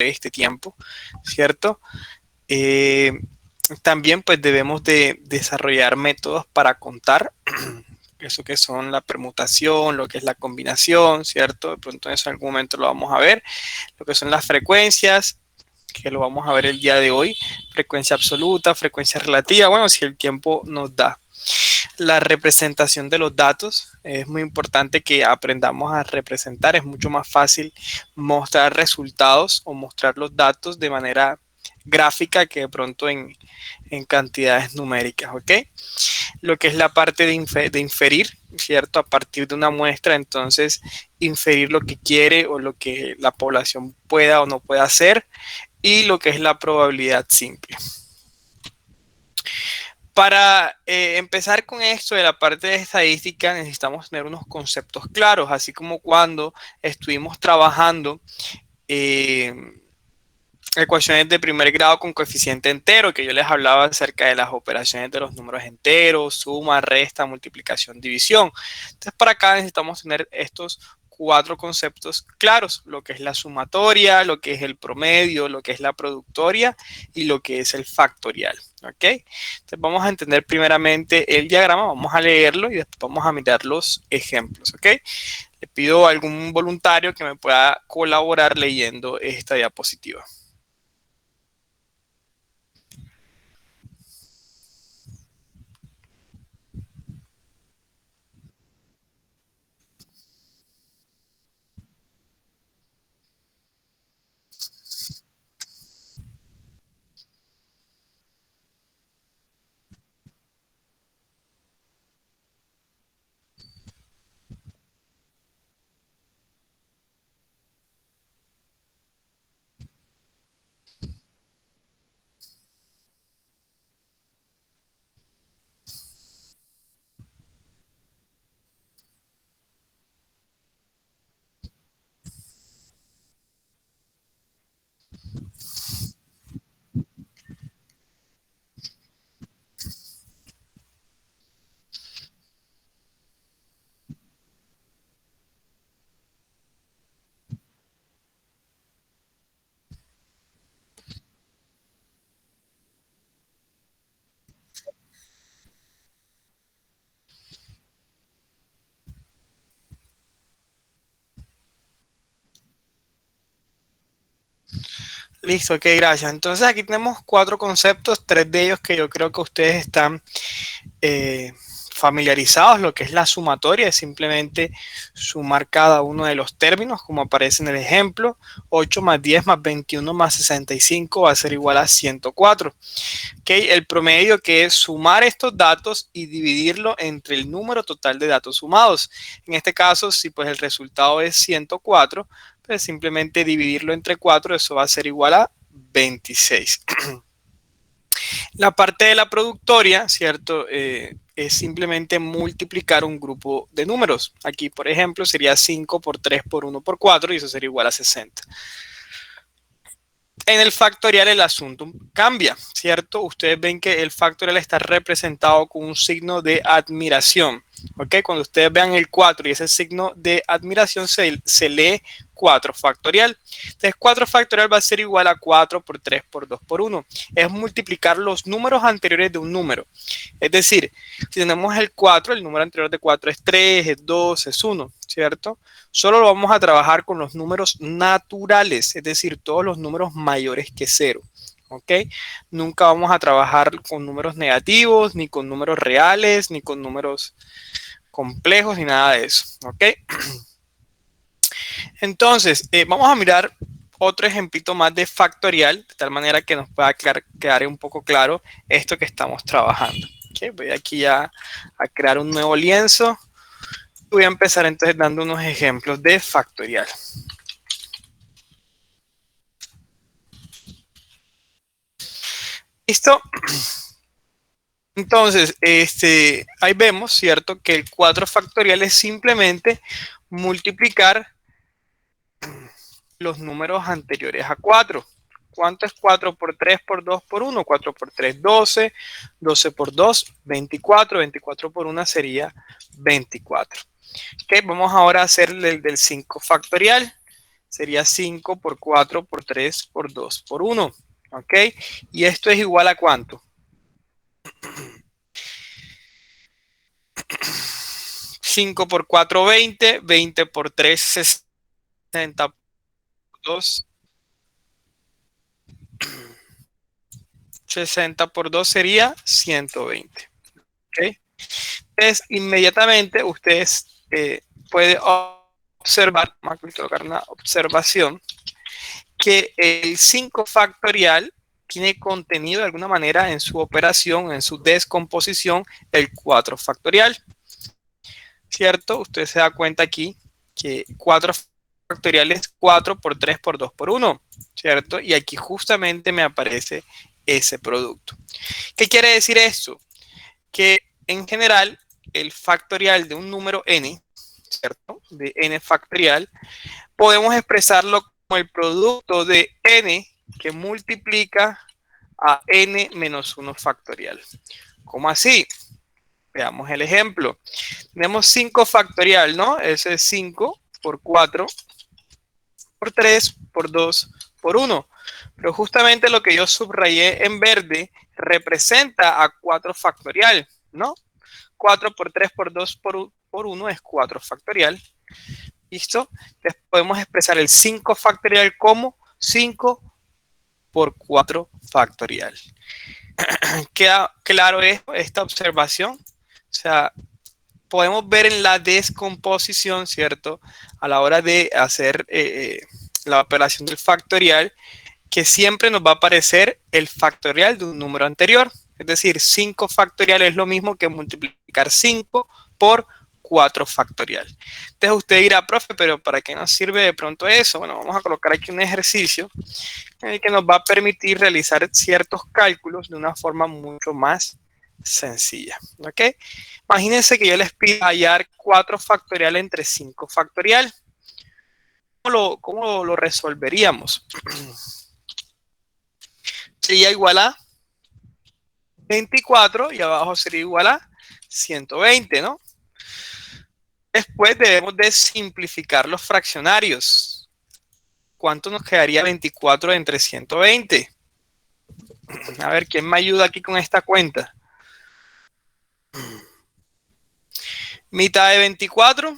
de este tiempo, ¿cierto? También pues debemos de desarrollar métodos para contar, eso que son la permutación, lo que es la combinación, ¿cierto? De pronto eso en algún momento lo vamos a ver, lo que son las frecuencias, que lo vamos a ver el día de hoy, frecuencia absoluta, frecuencia relativa, bueno, si el tiempo nos da. La representación de los datos, es muy importante que aprendamos a representar, es mucho más fácil mostrar resultados o mostrar los datos de manera gráfica que de pronto en cantidades numéricas, ¿ok? Lo que es la parte de inferir, ¿cierto? A partir de una muestra, entonces inferir lo que quiere o lo que la población pueda o no pueda hacer, y lo que es la probabilidad simple. Para empezar con esto de la parte de estadística necesitamos tener unos conceptos claros, así como cuando estuvimos trabajando ecuaciones de primer grado con coeficiente entero, que yo les hablaba acerca de las operaciones de los números enteros, suma, resta, multiplicación, división. Entonces para acá necesitamos tener estos 4 conceptos claros, lo que es la sumatoria, lo que es el promedio, lo que es la productoria y lo que es el factorial. ¿Ok? Entonces vamos a entender primeramente el diagrama, vamos a leerlo y después vamos a mirar los ejemplos. ¿Ok? Le pido a algún voluntario que me pueda colaborar leyendo esta diapositiva. Listo, ok, gracias. Entonces aquí tenemos 4 conceptos, 3 de ellos que yo creo que ustedes están familiarizados. Lo que es la sumatoria es simplemente sumar cada uno de los términos como aparece en el ejemplo. 8 más 10 más 21 más 65 va a ser igual a 104. Okay, el promedio, que es sumar estos datos y dividirlo entre el número total de datos sumados. En este caso, si pues el resultado es 104, pues simplemente dividirlo entre 4, eso va a ser igual a 26. La parte de la productoria, ¿cierto? Es simplemente multiplicar un grupo de números. Aquí, por ejemplo, sería 5 por 3 por 1 por 4 y eso sería igual a 60. En el factorial el asunto cambia, ¿cierto? Ustedes ven que el factorial está representado con un signo de admiración, ¿ok? Cuando ustedes vean el 4 y ese signo de admiración se lee 4 factorial. Entonces 4 factorial va a ser igual a 4 por 3 por 2 por 1. Es multiplicar los números anteriores de un número. Es decir, si tenemos el 4, el número anterior de 4 es 3, es 2, es 1, ¿cierto? Solo lo vamos a trabajar con los números naturales, es decir, todos los números mayores que 0. ¿Ok? Nunca vamos a trabajar con números negativos, ni con números reales, ni con números complejos, ni nada de eso. ¿Ok? Entonces, vamos a mirar otro ejemplito más de factorial, de tal manera que nos pueda quedar un poco claro esto que estamos trabajando. ¿Ok? Voy aquí a crear un nuevo lienzo. Voy a empezar entonces dando unos ejemplos de factorial. ¿Listo? Entonces, ahí vemos, ¿cierto? Que el 4 factorial es simplemente multiplicar los números anteriores a 4. ¿Cuánto es 4 por 3 por 2 por 1? 4 por 3, 12. 12 por 2, 24. 24 por 1 sería 24. Ok, vamos ahora a hacer el del 5 factorial. sería 5 por 4 por 3 por 2 por 1. ¿Ok? Y esto es igual a ¿cuánto? 5 por 4, 20. 20 por 3, 60 por 2. 60 por 2 sería 120. ¿Ok? Entonces, inmediatamente ustedes pueden observar, vamos a colocar una observación, que el 5 factorial tiene contenido de alguna manera en su operación, en su descomposición, el 4 factorial. ¿Cierto? Usted se da cuenta aquí que 4 factorial es 4 por 3 por 2 por 1, ¿cierto? Y aquí justamente me aparece ese producto. ¿Qué quiere decir esto? Que en general el factorial de un número n, ¿cierto? De n factorial, podemos expresarlo como el producto de n que multiplica a n menos 1 factorial. ¿Cómo así? Veamos el ejemplo. Tenemos 5 factorial, ¿no? Ese es 5 por 4 por 3 por 2 por 1. Pero justamente lo que yo subrayé en verde representa a 4 factorial, ¿no? 4 por 3 por 2 por 1 es 4 factorial. ¿Listo? Entonces podemos expresar el 5 factorial como 5 por 4 factorial. ¿Queda claro esta observación? O sea, podemos ver en la descomposición, ¿cierto? A la hora de hacer la operación del factorial, que siempre nos va a aparecer el factorial de un número anterior. Es decir, 5 factorial es lo mismo que multiplicar 5 por 4 factorial. Entonces usted dirá, profe, pero ¿para qué nos sirve de pronto eso? Bueno, vamos a colocar aquí un ejercicio en el que nos va a permitir realizar ciertos cálculos de una forma mucho más sencilla. ¿Ok? Imagínense que yo les pido hallar 4 factorial entre 5 factorial. ¿Cómo lo resolveríamos? Sería igual a 24 y abajo sería igual a 120, ¿no? Después debemos de simplificar los fraccionarios. ¿Cuánto nos quedaría 24 entre 120? A ver, ¿quién me ayuda aquí con esta cuenta? Mitad de 24.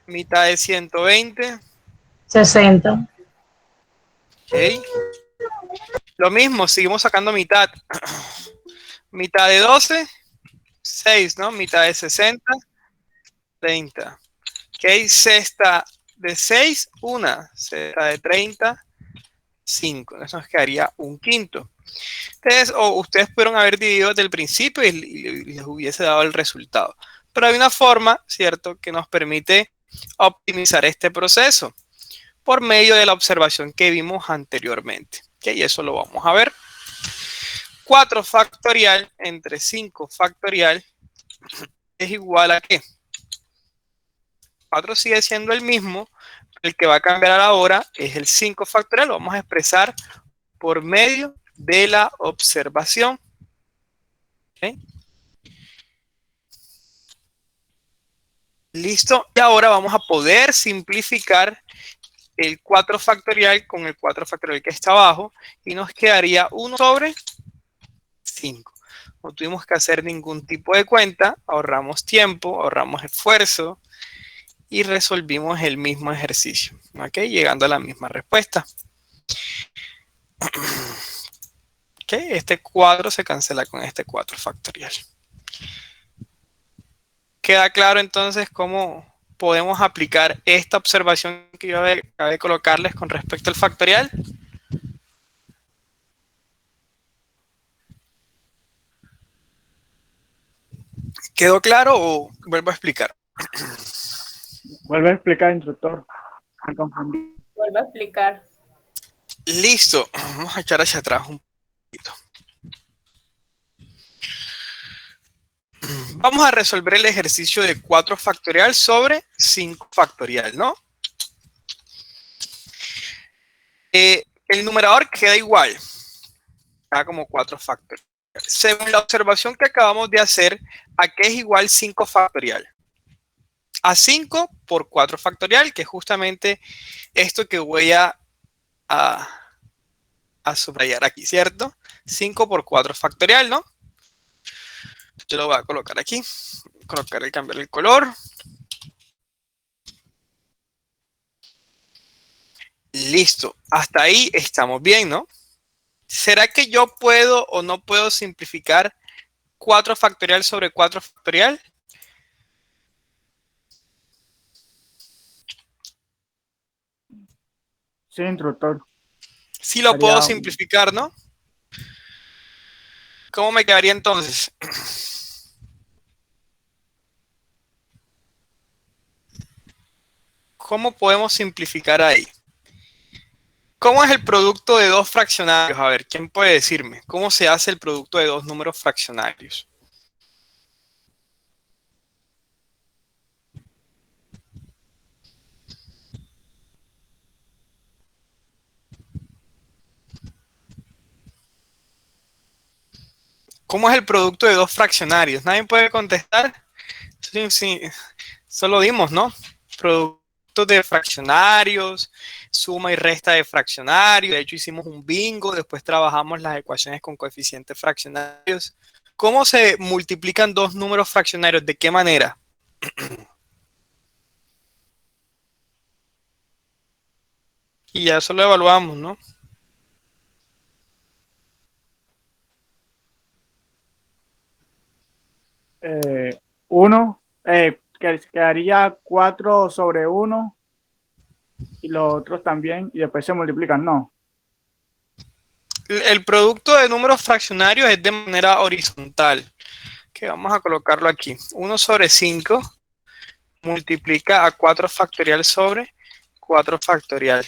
Mitad de 120. 60. Ok. Lo mismo, seguimos sacando mitad. Mitad de 12, 6, ¿no? Mitad de 60, 30. Ok, sexta de 6, 1. Sexta de 30, 5. Eso nos quedaría un quinto. Entonces, o ustedes pudieron haber dividido desde el principio y les hubiese dado el resultado. Pero hay una forma, ¿cierto?, que nos permite optimizar este proceso por medio de la observación que vimos anteriormente. ¿Okay? Y eso lo vamos a ver. 4 factorial entre 5 factorial es igual a ¿qué? 4 sigue siendo el mismo. El que va a cambiar ahora es el 5 factorial. Lo vamos a expresar por medio de la observación. ¿Okay? Listo. Y ahora vamos a poder simplificar el 4 factorial con el 4 factorial que está abajo y nos quedaría 1 sobre 5. No tuvimos que hacer ningún tipo de cuenta, ahorramos tiempo, ahorramos esfuerzo y resolvimos el mismo ejercicio, ¿ok? Llegando a la misma respuesta. ¿Ok? Este 4 se cancela con este 4 factorial. ¿Queda claro entonces cómo podemos aplicar esta observación que yo acabé de colocarles con respecto al factorial? ¿Quedó claro o vuelvo a explicar? Vuelve a explicar, instructor. Me confundí. Vuelvo a explicar. Listo. Vamos a echar hacia atrás un poquito. Vamos a resolver el ejercicio de 4 factorial sobre 5 factorial, ¿no? El numerador queda igual. Queda como 4 factorial. Según la observación que acabamos de hacer, ¿a qué es igual 5 factorial? a 5 por 4 factorial, que es justamente esto que voy a subrayar aquí, ¿cierto? 5 por 4 factorial, ¿no? Yo lo voy a colocar aquí, cambiar el color. Listo, hasta ahí estamos bien, ¿no? ¿Será que yo puedo o no puedo simplificar 4 factorial sobre 4 factorial? Sí, instructor. Sí lo puedo simplificar, ¿no? ¿Cómo me quedaría entonces? ¿Cómo podemos simplificar ahí? ¿Cómo es el producto de dos fraccionarios? A ver, ¿quién puede decirme? ¿Cómo se hace el producto de dos números fraccionarios? ¿Cómo es el producto de dos fraccionarios? ¿Nadie puede contestar? Sí, sí, solo dimos, ¿no? Productos de fraccionarios, suma y resta de fraccionarios. De hecho, hicimos un bingo, después trabajamos las ecuaciones con coeficientes fraccionarios. ¿Cómo se multiplican dos números fraccionarios? ¿De qué manera? Y ya eso lo evaluamos, ¿no? Que quedaría 4 sobre 1 y los otros también, y después se multiplican, no. El producto de números fraccionarios es de manera horizontal. Que vamos a colocarlo aquí. 1 sobre 5 multiplica a 4 factorial sobre 4 factorial.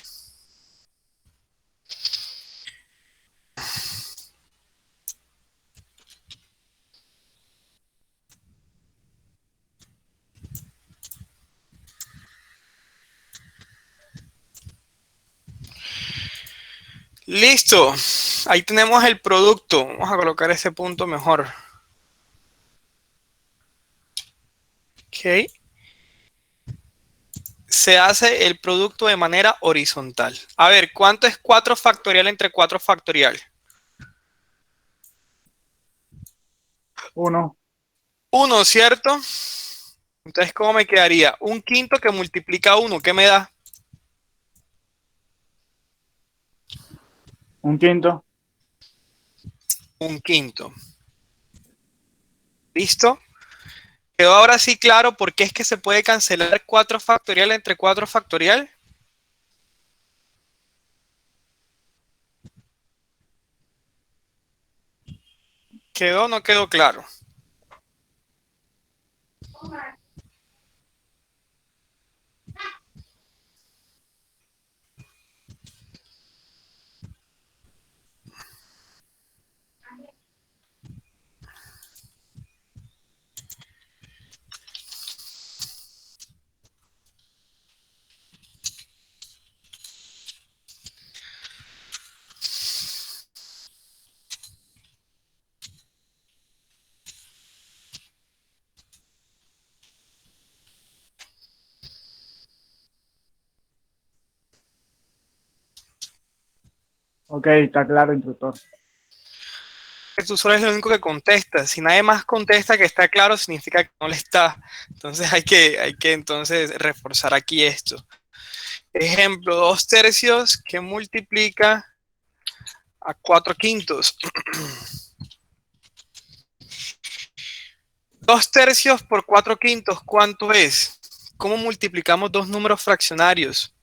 Listo. Ahí tenemos el producto. Vamos a colocar ese punto mejor. Ok. Se hace el producto de manera horizontal. A ver, ¿cuánto es 4 factorial entre 4 factorial? 1. 1, ¿cierto? Entonces, ¿cómo me quedaría? Un quinto que multiplica 1, ¿qué me da? Un quinto. Un quinto. ¿Listo? ¿Quedó ahora sí claro por qué es que se puede cancelar 4 factorial entre 4 factorial? ¿Quedó o no quedó claro? Ok, está claro, instructor. Tú solo eres el único que contesta. Si nadie más contesta que está claro, significa que no le está. Entonces hay que entonces reforzar aquí esto. Ejemplo, 2 tercios que multiplica a 4 quintos. 2 tercios por 4 quintos, ¿cuánto es? ¿Cómo multiplicamos dos números fraccionarios?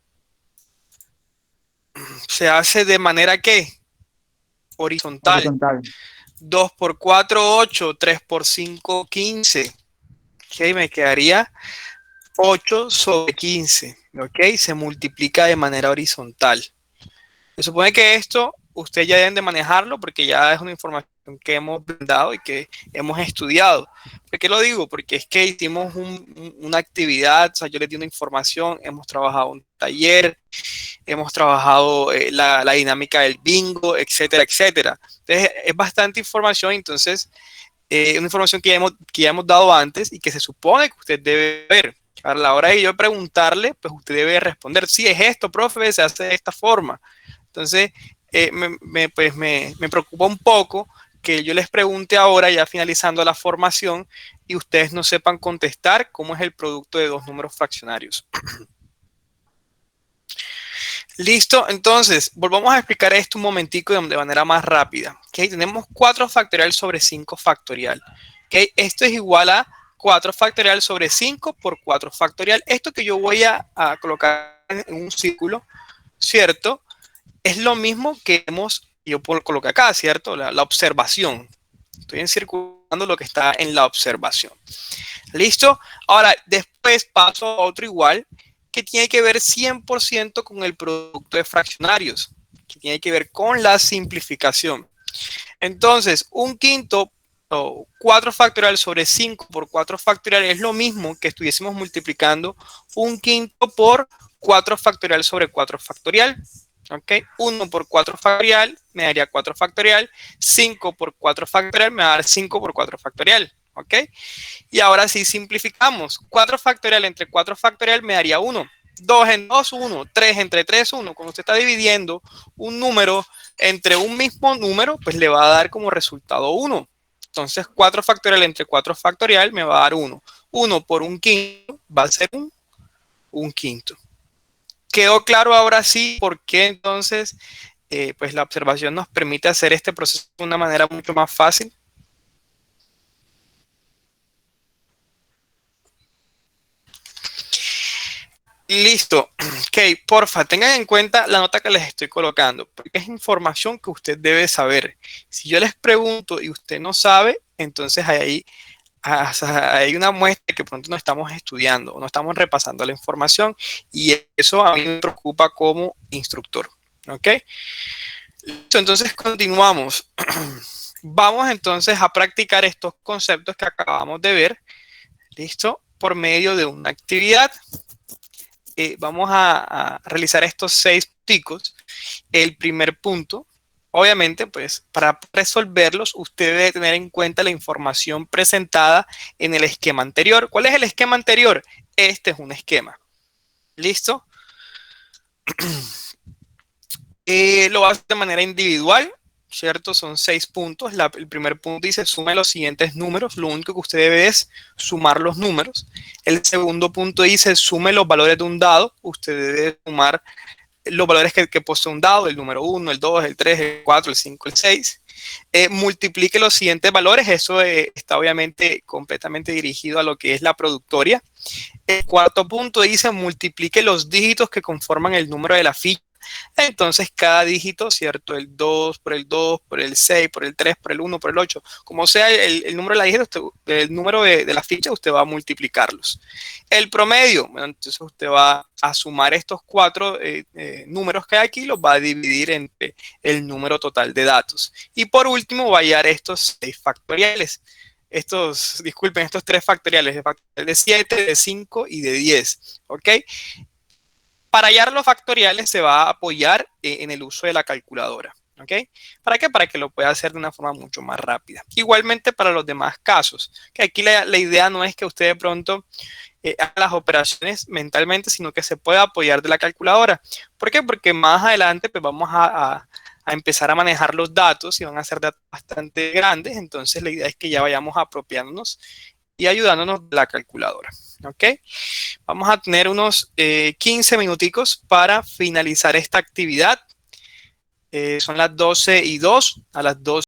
Se hace de manera ¿qué? Horizontal. Horizontal. 2 por 4, 8. 3 por 5, 15. Ok, me quedaría 8 sobre 15. Ok, se multiplica de manera horizontal. Se supone que esto ustedes ya deben de manejarlo porque ya es una información que hemos dado y que hemos estudiado. ¿Por qué lo digo? Porque es que hicimos una actividad, o sea, yo les di una información, hemos trabajado un taller, hemos trabajado la dinámica del bingo, etcétera, etcétera. Entonces, es bastante información, entonces, una información que ya hemos dado antes y que se supone que usted debe ver. A la hora de yo preguntarle, pues usted debe responder, sí, es esto, profe, se hace de esta forma. Entonces, me preocupa un poco que yo les pregunte ahora, ya finalizando la formación, y ustedes no sepan contestar cómo es el producto de dos números fraccionarios. Listo, entonces, volvamos a explicar esto un momentico de manera más rápida. ¿Okay? Tenemos 4 factorial sobre 5 factorial. ¿Okay? Esto es igual a 4 factorial sobre 5 por 4 factorial. Esto que yo voy a colocar en un círculo, ¿cierto? Es lo mismo que yo coloqué acá, ¿cierto? La observación. Estoy encirculando lo que está en la observación. ¿Listo? Ahora, después paso a otro igual, que tiene que ver 100% con el producto de fraccionarios, que tiene que ver con la simplificación. Entonces, un quinto o 4 factorial sobre 5 por 4 factorial es lo mismo que estuviésemos multiplicando un quinto por 4 factorial sobre 4 factorial. ¿Ok? 1 por 4 factorial me daría 4 factorial. 5 por 4 factorial me va a dar 5 por 4 factorial. ¿Ok? Y ahora sí simplificamos. 4 factorial entre 4 factorial me daría 1. 2 en 2, 1. 3 entre 3, 1. Cuando usted está dividiendo un número entre un mismo número, pues le va a dar como resultado 1. Entonces, 4 factorial entre 4 factorial me va a dar 1. 1 por un quinto va a ser un quinto. ¿Quedó claro ahora sí por qué entonces pues la observación nos permite hacer este proceso de una manera mucho más fácil? Listo. Ok, porfa, tengan en cuenta la nota que les estoy colocando, porque es información que usted debe saber. Si yo les pregunto y usted no sabe, entonces hay una muestra que pronto no estamos estudiando, no estamos repasando la información y eso a mí me preocupa como instructor. ¿Ok? Listo, entonces continuamos. Vamos entonces a practicar estos conceptos que acabamos de ver. ¿Listo? Por medio de una actividad. Vamos a realizar estos 6 puntos. El primer punto, obviamente, pues para resolverlos, usted debe tener en cuenta la información presentada en el esquema anterior. ¿Cuál es el esquema anterior? Este es un esquema. ¿Listo? Lo va a hacer de manera individual, ¿cierto? Son 6 puntos. El primer punto dice sume los siguientes números. Lo único que usted debe es sumar los números. El segundo punto dice sume los valores de un dado. Usted debe sumar los valores que posee un dado, el número 1, el 2, el 3, el 4, el 5, el 6. Multiplique los siguientes valores. Eso está obviamente completamente dirigido a lo que es la productoria. El cuarto punto dice multiplique los dígitos que conforman el número de la ficha. Entonces cada dígito, ¿cierto? El 2 por el 2, por el 6, por el 3, por el 1, por el 8. Como sea el número de la dígito, el número de la ficha, usted va a multiplicarlos. El promedio, bueno, entonces usted va a sumar estos 4 números que hay aquí, los va a dividir entre el número total de datos. Y por último va a hallar estos 6 factoriales. Disculpen, estos 3 factoriales, de 7, de 5 y de 10. ¿Ok? Para hallar los factoriales se va a apoyar en el uso de la calculadora. ¿Ok? ¿Para qué? Para que lo pueda hacer de una forma mucho más rápida. Igualmente para los demás casos. Que aquí la idea no es que usted de pronto haga las operaciones mentalmente, sino que se pueda apoyar de la calculadora. ¿Por qué? Porque más adelante pues, vamos a empezar a manejar los datos y van a ser datos bastante grandes. Entonces la idea es que ya vayamos apropiándonos y ayudándonos de la calculadora. ¿Ok? Vamos a tener unos 15 minuticos para finalizar esta actividad. Son las 12:02. A las 12